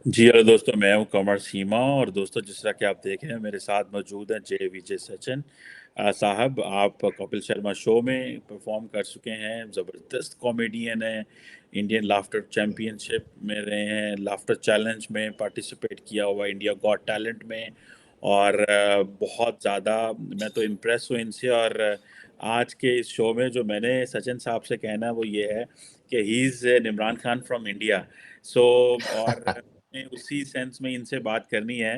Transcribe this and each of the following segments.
जी hello दोस्तों, मैं हूं कमर सीमा। और दोस्तों, जिस तरह कि आप देख रहे हैं, मेरे साथ मौजूद हैं जय विजय सचिन साहब। आप कपिल शर्मा शो में परफॉर्म कर चुके हैं, ज़बरदस्त कॉमेडियन हैं, इंडियन लाफ्टर चैम्पियनशिप में रहे हैं, लाफ्टर चैलेंज में पार्टिसिपेट किया हुआ, इंडिया गॉट टैलेंट में। और बहुत ज़्यादा मैं तो इम्प्रेस हूँ इनसे। और आज के इस शो में जो मैंने सचिन साहब से कहना है वो ये है कि he is Imran Khan from India. So और में उसी सेंस में इनसे बात करनी है।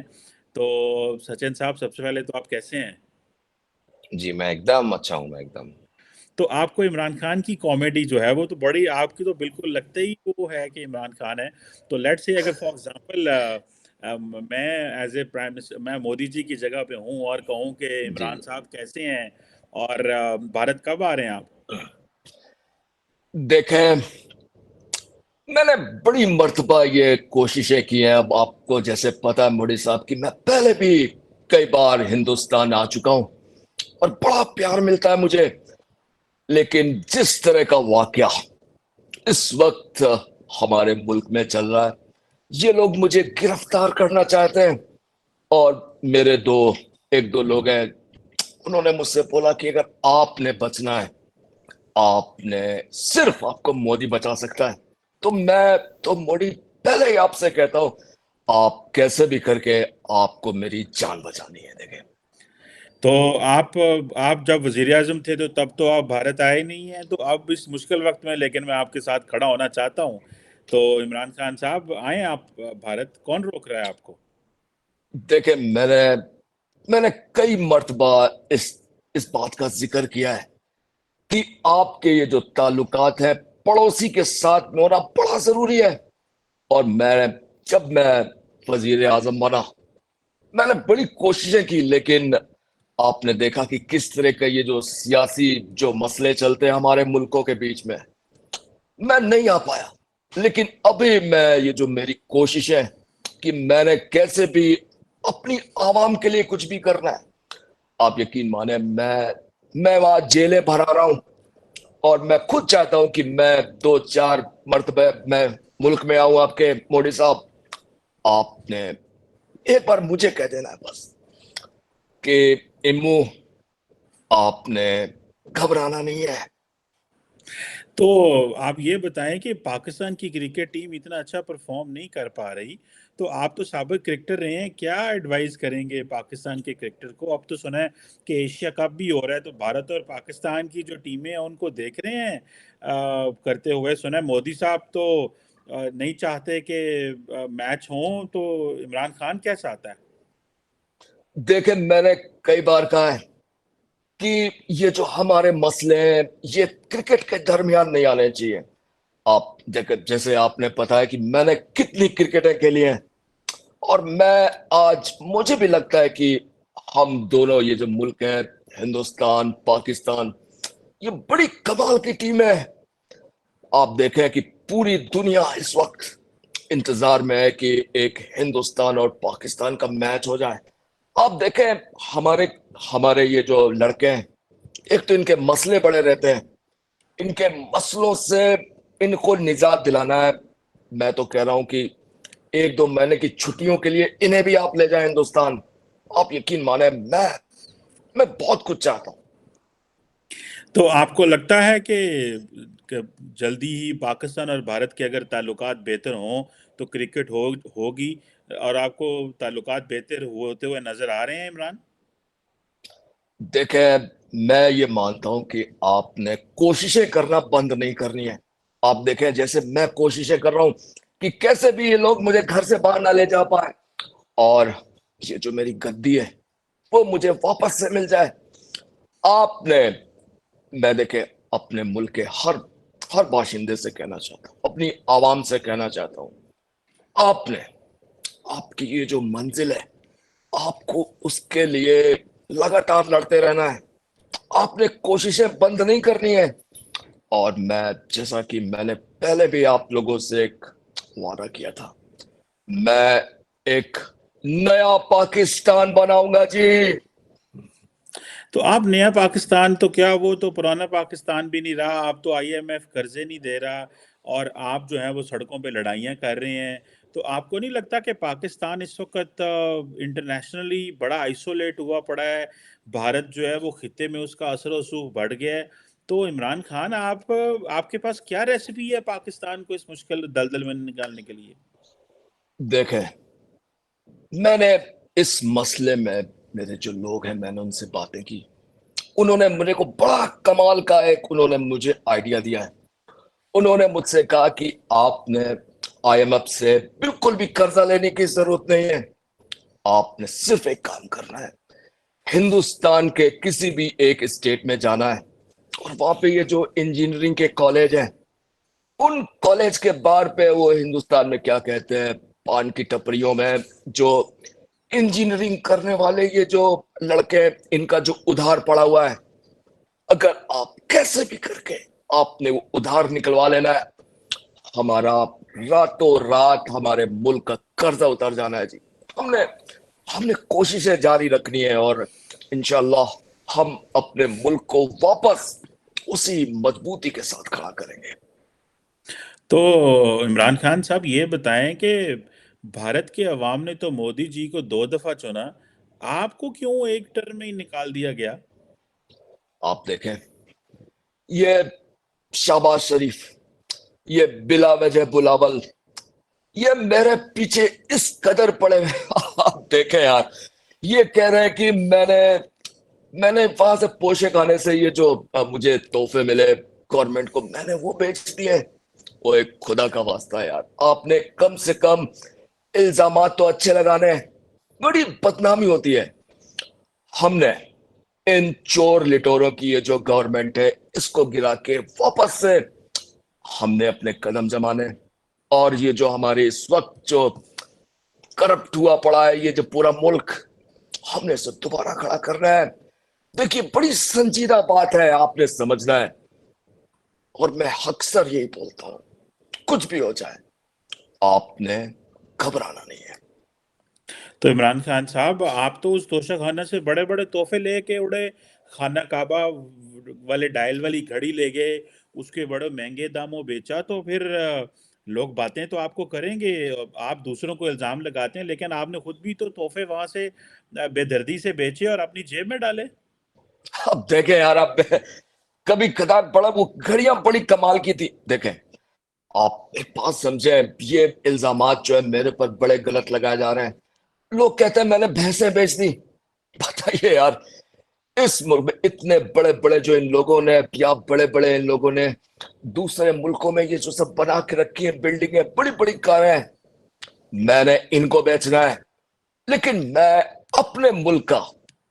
तो सचिन साहब, सबसे पहले तो आप कैसे हैं? जी, मैं एकदम अच्छा हूँ, मैं एकदम। तो आपको इमरान खान की कॉमेडी जो है वो तो बड़ी, आपकी तो बिल्कुल लगता ही वो है कि इमरान खान है। तो लेट्स से, अगर फॉर एग्जांपल मैं एज ए प्राइम मिनिस्टर, मैं मोदी जी की जगह पे हूँ और कहूँ कि जी, इमरान साहब कैसे हैं और भारत कब आ रहे हैं आप? देखें, मैंने बड़ी मर्तबा ये कोशिशें की हैं। अब आपको जैसे पता है मोदी साहब की, मैं पहले भी कई बार हिंदुस्तान आ चुका हूँ और बड़ा प्यार मिलता है मुझे। लेकिन जिस तरह का वाकया इस वक्त हमारे मुल्क में चल रहा है, ये लोग मुझे गिरफ्तार करना चाहते हैं। और मेरे एक दो लोग हैं, उन्होंने मुझसे बोला कि अगर आपने बचना है, आपने सिर्फ आपको मोदी बचा सकता है। तो मैं तो मोदी पहले ही आपसे कहता हूं, आप कैसे भी करके आपको मेरी जान बचानी है। देखें, तो आप जब वजीर आजम थे तो तब तो आप भारत आए नहीं हैं। तो अब इस मुश्किल वक्त में लेकिन मैं आपके साथ खड़ा होना चाहता हूं। तो इमरान खान साहब, आए आप भारत, कौन रोक रहा है आपको? देखें, मैंने कई मर्तबा इस बात का जिक्र किया है कि आपके ये जो ताल्लुकात है पड़ोसी के साथ में होना बड़ा जरूरी है। और जब मैं वजीर आजम बना, मैंने बड़ी कोशिशें की, लेकिन आपने देखा कि किस तरह के ये जो सियासी जो मसले चलते हैं हमारे मुल्कों के बीच में, मैं नहीं आ पाया। लेकिन अभी मैं ये जो मेरी कोशिश है कि मैंने कैसे भी अपनी आवाम के लिए कुछ भी करना है, आप यकीन माने, मैं वहां जेलें भरा रहा हूं। और मैं खुद चाहता हूं कि मैं दो चार मरतबे मैं मुल्क में आऊं। आपके मोदी साहब, आपने एक बार मुझे कह देना है बस कि इम्मू, आपने घबराना नहीं है। तो आप ये बताएं कि पाकिस्तान की क्रिकेट टीम इतना अच्छा परफॉर्म नहीं कर पा रही। तो आप तो साबिक क्रिकेटर रहे हैं, क्या एडवाइस करेंगे पाकिस्तान के क्रिकेटर को? अब तो सुना है कि एशिया कप भी हो रहा है, तो भारत और पाकिस्तान की जो टीमें हैं उनको देख रहे हैं करते हुए। सुना है मोदी साहब तो नहीं चाहते कि मैच हो, तो इमरान खान क्या चाहता है? देखें, मैंने कई बार कहा है कि ये जो हमारे मसले हैं, ये क्रिकेट के दरमियान नहीं आने चाहिए। आप देखें, जैसे आपने पता है कि मैंने कितनी क्रिकेटें खेली हैं। और मैं आज मुझे भी लगता है कि हम दोनों ये जो मुल्क हैं, हिंदुस्तान पाकिस्तान, ये बड़ी कमाल की टीम है। आप देखें कि पूरी दुनिया इस वक्त इंतजार में है कि एक हिंदुस्तान और पाकिस्तान का मैच हो जाए। आप देखें, हमारे हमारे ये जो लड़के हैं, एक तो इनके मसले बड़े रहते हैं, इनके मसलों से इनको निजात दिलाना है। मैं तो कह रहा हूं कि एक दो महीने की छुट्टियों के लिए इन्हें भी आप ले जाएं हिंदुस्तान। आप यकीन माने, मैं बहुत कुछ चाहता हूं। तो आपको लगता है कि जल्दी ही पाकिस्तान और भारत के अगर ताल्लुकात बेहतर हों तो क्रिकेट होगी? और आपको ताल्लुकात बेहतर होते हुए नजर आ रहे हैं, इमरान? देखें, मैं ये मानता हूं कि आपने कोशिशें करना बंद नहीं करनी है। आप देखें, जैसे मैं कोशिशें कर रहा हूं कि कैसे भी ये लोग मुझे घर से बाहर ना ले जा पाए, और ये जो मेरी गद्दी है वो मुझे वापस से मिल जाए। आपने मैं देखे अपने मुल्क के हर हर बाशिंदे से कहना चाहता हूँ, अपनी आवाम से कहना चाहता हूँ, आपने आपकी ये जो मंजिल है, आपको उसके लिए लगातार लड़ते रहना है। आपने कोशिशें बंद नहीं करनी है। और मैं, जैसा कि मैंने पहले भी आप लोगों से एक वादा किया था, मैं एक नया पाकिस्तान बनाऊंगा जी। तो आप नया पाकिस्तान, तो क्या वो तो पुराना पाकिस्तान भी नहीं रहा? आप तो आईएमएफ कर्जे नहीं दे रहा, और आप जो है वो सड़कों पे लड़ाइयाँ कर रहे हैं। तो आपको नहीं लगता कि पाकिस्तान इस वक़्त इंटरनेशनली बड़ा आइसोलेट हुआ पड़ा है? भारत जो है वो खित्ते में उसका असर-ओ-रसूख बढ़ गया है। तो इमरान खान आपके पास क्या रेसिपी है पाकिस्तान को इस मुश्किल दलदल में निकालने के लिए? देखें, मैंने इस मसले में मेरे जो लोग हैं मैंने उनसे बातें की। उन्होंने मेरे को बड़ा कमाल का एक उन्होंने मुझे आइडिया दिया है। उन्होंने मुझसे कहा कि आपने आईएमएफ से बिल्कुल भी कर्जा लेने की जरूरत नहीं है। आपने सिर्फ एक काम करना है, हिंदुस्तान के किसी भी एक स्टेट में जाना है और वहां पे ये जो इंजीनियरिंग के कॉलेज हैं, उन कॉलेज के बाहर पे वो हिंदुस्तान में क्या कहते हैं, पान की टपरियों में जो इंजीनियरिंग करने वाले ये जो लड़के हैं, इनका जो उधार पड़ा हुआ है, अगर आप कैसे भी करके आपने वो उधार निकलवा लेना है, हमारा रातों रात हमारे मुल्क का कर्जा उतर जाना है जी। हमने हमने कोशिशें जारी रखनी है और इंशाल्लाह हम अपने मुल्क को वापस उसी मजबूती के साथ खड़ा करेंगे। तो इमरान खान साहब ये बताएं कि भारत के अवाम ने तो मोदी जी को 2 दफ़ा चुना, आपको क्यों एक टर्म में ही निकाल दिया गया? आप देखें, ये शाबाश शरीफ, ये बिला वजह बुलावल, ये मेरे पीछे इस कदर पड़े हुए आप देखें यार, ये कह रहे हैं कि मैंने वहां से पोशे खाने से ये जो मुझे तोहफे मिले गवर्नमेंट को, मैंने वो बेच दिए। वो एक खुदा का वास्ता है यार, आपने कम से कम इल्जामात तो अच्छे लगाने हैं। बड़ी बदनामी होती है। हमने इन चोर लिटोरों की ये जो गवर्नमेंट है, इसको गिरा के वापस से हमने अपने कदम जमाने, और ये जो हमारे इस वक्त जो करप्ट हुआ पड़ा है ये जो पूरा मुल्क, हमने इसे दोबारा खड़ा करना है। देखिए, बड़ी संजीदा बात है, आपने समझना है। और मैं अक्सर यही बोलता हूं, कुछ भी हो जाए आपने घबराना नहीं है। तो इमरान खान साहब, आप तो उस तोशाखाना से बड़े-बड़े तोहफे लेके उड़े, खाना काबा वाले डायल वाली घड़ी ले गए, उसके बड़े महंगे दामों बेचा, तो फिर लोग बातें तो आपको करेंगे। आप दूसरों को इल्ज़ाम लगाते हैं, लेकिन आपने खुद भी तो तोहफे वहाँ से बेदर्दी से बेचे और अपनी जेब में डाले। अब देखें यार, आप कभी कदार बड़ा वो घड़ियां बड़ी कमाल की थी। देखें, आप एक बात समझे, ये इल्जामात जो है मेरे पर बड़े गलत लगाए जा रहे हैं। लोग कहते हैं मैंने भैंसें बेच दी। बताइए यार, इस मुल्क में इतने बड़े बड़े जो इन लोगों ने, या बड़े बड़े इन लोगों ने दूसरे मुल्कों में ये जो सब बना के रखी है बिल्डिंगें, बड़ी बड़ी कारें हैं, मैंने इनको बेचना है। लेकिन मैं अपने मुल्क का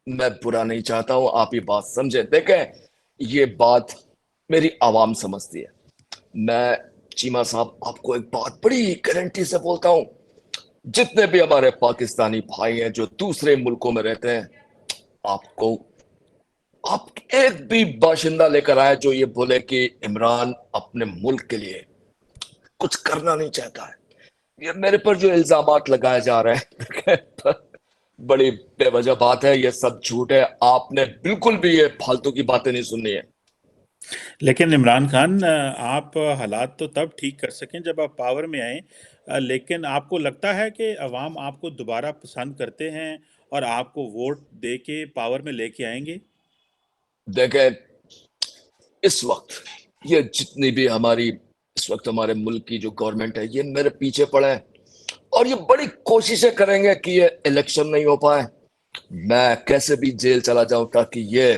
मैं बुरा नहीं चाहता हूं, आप ये बात समझे। देखें, ये बात मेरी आवाम समझती है। मैं, चीमा साहब, आपको एक बात बड़ी गारंटी से बोलता हूं, जितने भी हमारे पाकिस्तानी भाई हैं जो दूसरे मुल्कों में रहते हैं, आपको आप एक भी बाशिंदा लेकर आए जो ये बोले कि इमरान अपने मुल्क के लिए कुछ करना नहीं चाहता है। ये मेरे पर जो इल्जामात लगाए जा रहे हैं बड़ी बेवजह बात है, ये सब झूठ है। आपने बिल्कुल भी ये फालतू की बातें नहीं सुननी है। लेकिन इमरान खान, आप हालात तो तब ठीक कर सकें जब आप पावर में आएँ। लेकिन आपको लगता है कि अवाम आपको दोबारा पसंद करते हैं और आपको वोट दे के पावर में लेके आएँगे? देखें, इस वक्त ये जितनी भी हमारी इस वक्त हमारे मुल्क की जो गवर्नमेंट है, ये मेरे पीछे पड़े हैं और ये बड़ी कोशिशें करेंगे कि ये इलेक्शन नहीं हो पाए, मैं कैसे भी जेल चला जाऊं, ताकि ये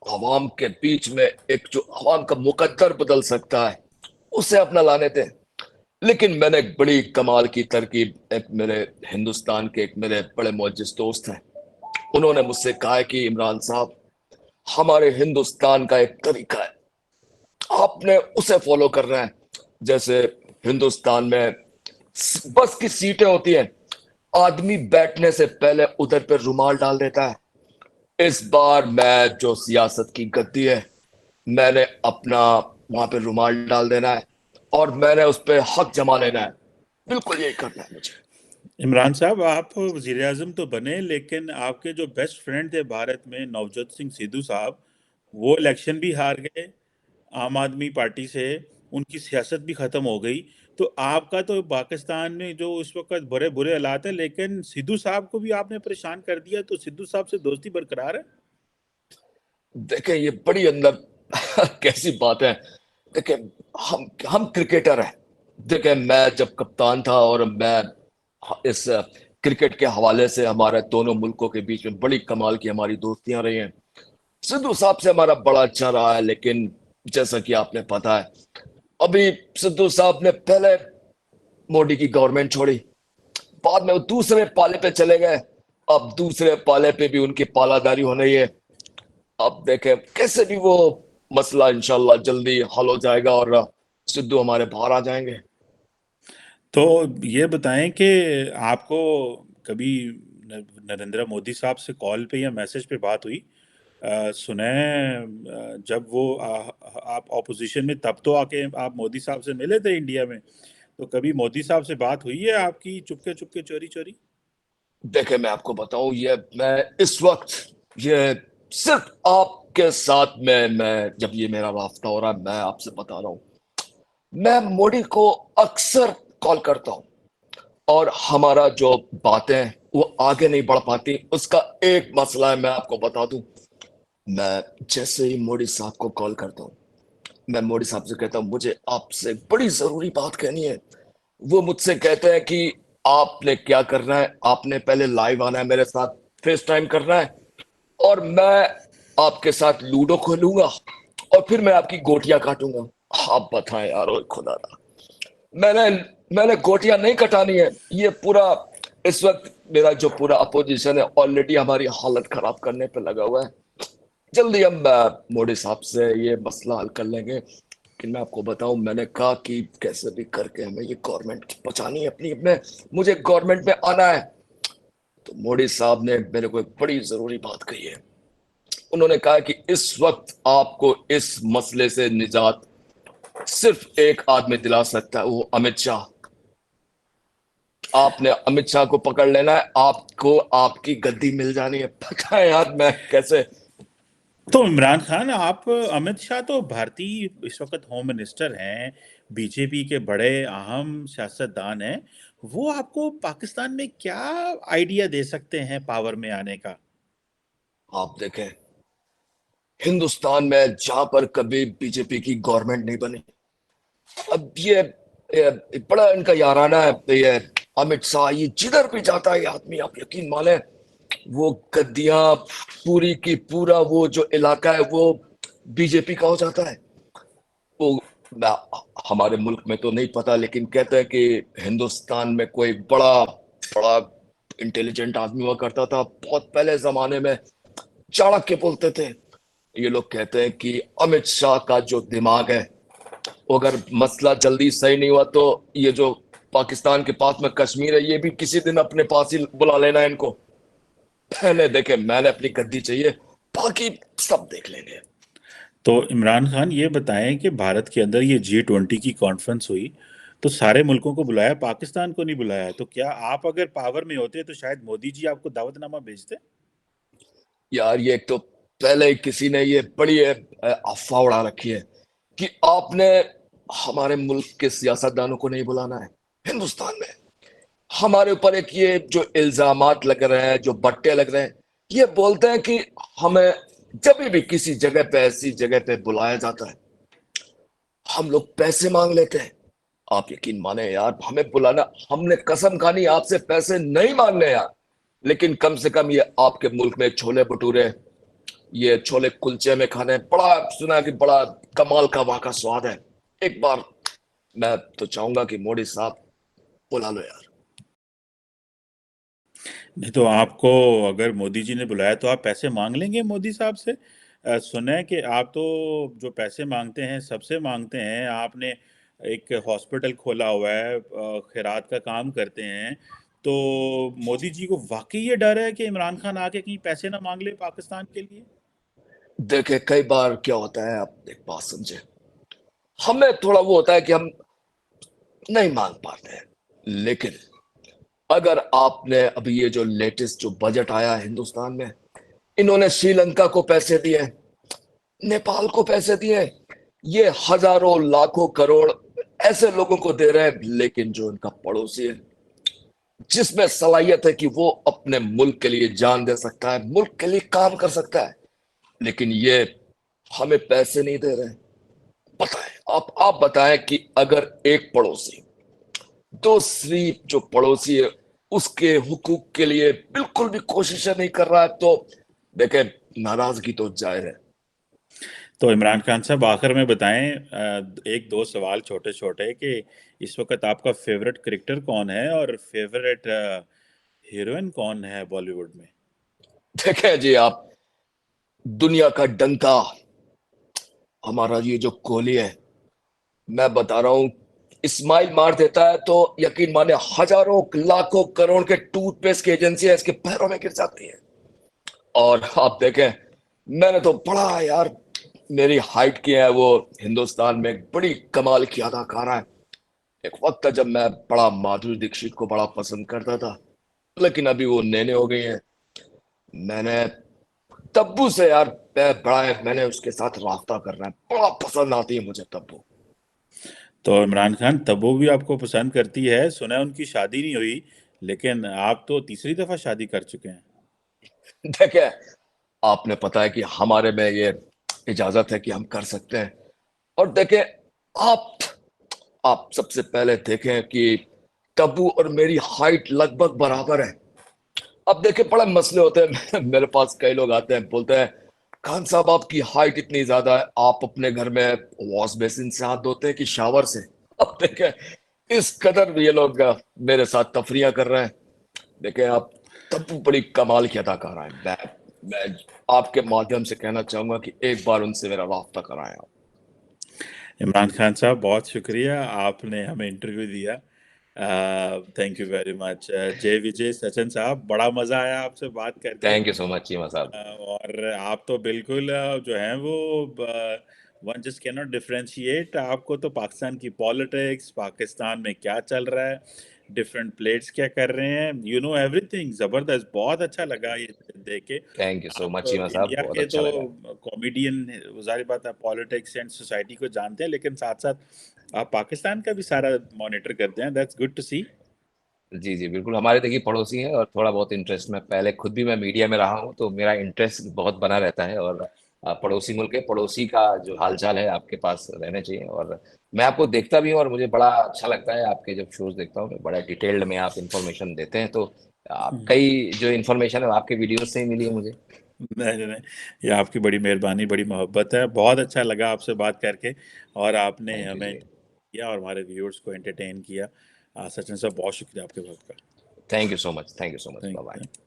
अवाम के बीच में एक जो अवाम का मुकद्दर बदल सकता है उसे अपना लाने दें। लेकिन मैंने एक बड़ी कमाल की तरकीब, एक मेरे हिंदुस्तान के एक मेरे बड़े मोअज्जिज दोस्त हैं, उन्होंने मुझसे कहा है कि इमरान साहब, हमारे हिंदुस्तान का एक तरीका है, आपने उसे फॉलो करना है। जैसे हिंदुस्तान में बस की सीटें होती हैं, आदमी बैठने से पहले उधर पे रुमाल डाल देता है। इस बार मैं जो सियासत की गद्दी है, मैंने अपना वहां पे रुमाल डाल देना है और मैंने उस पर हक जमा लेना है। बिल्कुल यही करना है मुझे। इमरान साहब, आप वज़ीर आज़म तो बने, लेकिन आपके जो बेस्ट फ्रेंड थे भारत में, नवजोत सिंह सिद्धू साहब, वो इलेक्शन भी हार गए आम आदमी पार्टी से। उनकी सियासत भी ख़त्म हो गई। तो आपका तो पाकिस्तान में जो इस वक़्त बड़े बुरे हालात हैं, लेकिन सिद्धू साहब को भी आपने परेशान कर दिया, तो सिद्धू साहब से दोस्ती बरकरार है? देखें ये बड़ी अंदर कैसी बात है। देखें हम क्रिकेटर हैं। देखें मैं जब कप्तान था और मैं इस क्रिकेट के हवाले से हमारे दोनों मुल्कों के बीच में बड़ी कमाल की हमारी दोस्तियां रही हैं। सिद्धू साहब से हमारा बड़ा अच्छा रहा है, लेकिन जैसा कि आपने पता है अभी सिद्धू साहब ने पहले मोदी की गवर्नमेंट छोड़ी, बाद में वो दूसरे पाले पे चले गए। अब दूसरे पाले पे भी उनकी पालादारी हो रही है। अब देखें कैसे भी वो मसला इंशाल्लाह जल्दी हल हो जाएगा और सिद्धू हमारे बाहर आ जाएंगे। तो ये बताएं कि आपको कभी नरेंद्र मोदी साहब से कॉल पे या मैसेज पे बात हुई? सुने जब वो आप ऑपोजिशन में तब तो आके आप मोदी साहब से मिले थे इंडिया में, तो कभी मोदी साहब से बात हुई है आपकी चुपके चुपके चोरी चोरी? देखें मैं आपको बताऊं, ये मैं इस वक्त ये सिर्फ आपके साथ में मैं जब ये मेरा रास्ता हो रहा है, मैं आपसे बता रहा हूं, मैं मोदी को अक्सर कॉल करता हूं और हमारा जो बातें वो आगे नहीं बढ़ पाती। उसका एक मसला है, मैं आपको बता दूं। मैं जैसे ही मोदी साहब को कॉल करता हूं, मैं मोदी साहब से कहता हूं मुझे आपसे बड़ी जरूरी बात कहनी है। वो मुझसे कहते हैं कि आपने क्या करना है, आपने पहले लाइव आना है, मेरे साथ फेस टाइम करना है और मैं आपके साथ लूडो खेलूंगा और फिर मैं आपकी गोटियां काटूंगा। आप बताएं यार, ओए खुदा ना, मैंने मैंने गोटियां नहीं कटानी है। ये पूरा इस वक्त मेरा जो पूरा अपोजिशन है ऑलरेडी हमारी हालत खराब करने पे लगा हुआ है। जल्दी हम मोदी साहब से ये मसला हल कर लेंगे। लेकिन मैं आपको बताऊं, मैंने कहा कि कैसे भी करके हमें ये गवर्नमेंट बचानी है अपनी, अपने मुझे गवर्नमेंट में आना है। तो मोदी साहब ने मेरे को एक बड़ी जरूरी बात कही है। उन्होंने कहा कि इस वक्त आपको इस मसले से निजात सिर्फ एक आदमी दिला सकता है, वो अमित शाह। आपने अमित शाह को पकड़ लेना है, आपको आपकी गद्दी मिल जानी है। पता है यार मैं कैसे। तो इमरान खान, आप अमित शाह तो भारतीय इस वक्त होम मिनिस्टर हैं, बीजेपी के बड़े अहम सियासतदान हैं। वो आपको पाकिस्तान में क्या आइडिया दे सकते हैं पावर में आने का? आप देखें, हिंदुस्तान में जहां पर कभी बीजेपी की गवर्नमेंट नहीं बनी, अब ये बड़ा इनका याराना है। ये अमित शाह ये जिधर भी जाता है ये आदमी, आप यकीन माने, वो गद्दियां पूरी की पूरा वो जो इलाका है वो बीजेपी का हो जाता है। वो हमारे मुल्क में तो नहीं पता, लेकिन कहते हैं कि हिंदुस्तान में कोई बड़ा बड़ा इंटेलिजेंट आदमी हुआ करता था बहुत पहले जमाने में, चाणक्य बोलते थे। ये लोग कहते हैं कि अमित शाह का जो दिमाग है, अगर मसला जल्दी सही नहीं हुआ तो ये जो पाकिस्तान के पास में कश्मीर है, ये भी किसी दिन अपने पास ही बुला लेना है इनको। पहले देखे मैंने अपनी गद्दी चाहिए, बाकी सब देख लेंगे। तो इमरान खान, ये बताएं कि भारत के अंदर ये G20 की कॉन्फ्रेंस हुई, तो सारे मुल्कों को बुलाया, पाकिस्तान को नहीं बुलाया। तो क्या आप अगर पावर में होते तो शायद मोदी जी आपको दावतनामा भेजते? यार ये एक तो पहले ही किसी ने ये बड़ी अफवाह उड़ा रखी है कि आपने हमारे मुल्क के सियासतदानों को नहीं बुलाना है हिंदुस्तान में। हमारे ऊपर एक ये जो इल्जामात लग रहे हैं, जो बट्टे लग रहे हैं, ये बोलते हैं कि हमें जब भी किसी जगह पे ऐसी जगह पे बुलाया जाता है, हम लोग पैसे मांग लेते हैं। आप यकीन माने यार, हमें बुलाना, हमने कसम खानी आपसे पैसे नहीं मांगने यार, लेकिन कम से कम ये आपके मुल्क में छोले भटूरे, ये छोले कुलचे में खाने, बड़ा सुना है कि बड़ा कमाल का वहां का स्वाद है। एक बार मैं तो चाहूंगा कि मोदी साहब बुला लो यार। नहीं तो आपको अगर मोदी जी ने बुलाया तो आप पैसे मांग लेंगे मोदी साहब से? सुना है कि आप तो जो पैसे मांगते हैं सबसे मांगते हैं। आपने एक हॉस्पिटल खोला हुआ है, खैरात का काम करते हैं। तो मोदी जी को वाकई ये डर है कि इमरान खान आके कहीं पैसे ना मांग ले पाकिस्तान के लिए? देखे कई बार क्या होता है, आप एक बात समझे, हमें थोड़ा वो होता है कि हम नहीं मांग पाते हैं। लेकिन अगर आपने अभी ये जो लेटेस्ट जो बजट आया है हिंदुस्तान में, इन्होंने श्रीलंका को पैसे दिए, नेपाल को पैसे दिए, ये हजारों लाखों करोड़ ऐसे लोगों को दे रहे हैं, लेकिन जो उनका पड़ोसी है, जिसमें सलाहियत है कि वो अपने मुल्क के लिए जान दे सकता है, मुल्क के लिए काम कर सकता है, लेकिन ये हमें पैसे नहीं दे रहे। पता है, आप बताएं कि अगर एक पड़ोसी दूसरी जो पड़ोसी है उसके हुकूक के लिए बिल्कुल भी कोशिश नहीं कर रहा है, तो देखें, नाराजगी तो जाहिर है। तो इमरान खान साहब, आखिर में बताएं, एक दो सवाल छोटे छोटे, कि इस वक्त आपका फेवरेट क्रिकेटर कौन है और फेवरेट हीरोइन कौन है बॉलीवुड में? देखें जी, आप, दुनिया का डंका हमारा ये जो कोहली है, मैं बता रहा हूं, इस्माइल मार देता है तो यकीन माने हजारों लाखों करोड़ के टूथपेस्ट की एजेंसियां इसके पैरों में गिर जाती है। और आप देखें, मैंने तो बड़ा यार, मेरी हाइट की है वो, हिंदुस्तान में एक बड़ी कमाल की अदाकारा है। एक वक्त था जब मैं बड़ा माधुरी दीक्षित को बड़ा पसंद करता था, लेकिन अभी वो नैने हो गई है। मैंने तब्बू से यार, मैंने उसके साथ रास्ता करना है, बड़ा पसंद आती है मुझे तब्बू। तो इमरान खान, तब्बू भी आपको पसंद करती है? सुना है उनकी शादी नहीं हुई, लेकिन आप तो तीसरी दफा शादी कर चुके हैं। देखे, आपने पता है कि हमारे में ये इजाजत है कि हम कर सकते हैं। और देखे, आप आप सबसे पहले देखें कि तब्बू और मेरी हाइट लगभग बराबर है। अब देखे, बड़े मसले होते हैं मेरे पास कई लोग आते हैं, बोलते हैं, खान साहब आपकी हाइट इतनी ज्यादा है, आप अपने घर में वॉश बेसिन से हाथ धोते हैं कि शावर से? अब देखे, इस कदर ये लोग मेरे साथ तफरियां कर रहे हैं। देखे आप, तब्बू बड़ी कमाल की अदाकारा है। मैं आपके माध्यम से कहना चाहूंगा कि एक बार उनसे मेरा रास्ता कराएं आप। इमरान खान साहब, बहुत शुक्रिया, आपने हमें इंटरव्यू दिया। Thank you very much. जय विजय सचिन साहब, बड़ा मज़ा आया आपसे बात करके। Thank you so much Cheema साहब। और आप तो बिल्कुल जो हैं वो, one just can not differentiate. आपको तो पाकिस्तान की पॉलिटिक्स, पाकिस्तान में क्या चल रहा है, डिफरेंट प्लेट्स क्या कर रहे हैं, यू नो एवरीथिंग। ज़बरदस्त, बहुत अच्छा लगा ये देख के। थैंक यू सो मच आप चीमा साहब, इंडिया बहुत के अच्छा तो लगा। कॉमेडियन, जाहिर बात है, पॉलिटिक्स एंड सोसाइटी को जानते हैं, लेकिन साथ साथ आप पाकिस्तान का भी सारा मॉनिटर करते हैं। दैट्स गुड टू सी। जी जी बिल्कुल, हमारे देखिए पड़ोसी हैं और थोड़ा बहुत इंटरेस्ट में, पहले खुद भी मैं मीडिया में रहा हूँ तो मेरा इंटरेस्ट बहुत बना रहता है। और पड़ोसी मुल्क के पड़ोसी का जो हालचाल है आपके पास रहना चाहिए। और मैं आपको देखता भी हूँ और मुझे बड़ा अच्छा लगता है, आपके जब शोज देखता हूँ, बड़ा डिटेल्ड में आप इंफॉर्मेशन देते हैं। तो आप कई जो इन्फॉर्मेशन है वो आपके वीडियोज से ही मिली है मुझे। नहीं नहीं नहीं, ये आपकी बड़ी मेहरबानी, बड़ी मोहब्बत है। बहुत अच्छा लगा आपसे बात करके, और आपने थैंक यू हमें जी। किया और हमारे व्यूअर्स को एंटरटेन किया। सचिन साहब, बहुत शुक्रिया आपके वक्त का। Thank you so much, thank you so much, bye thank bye. You.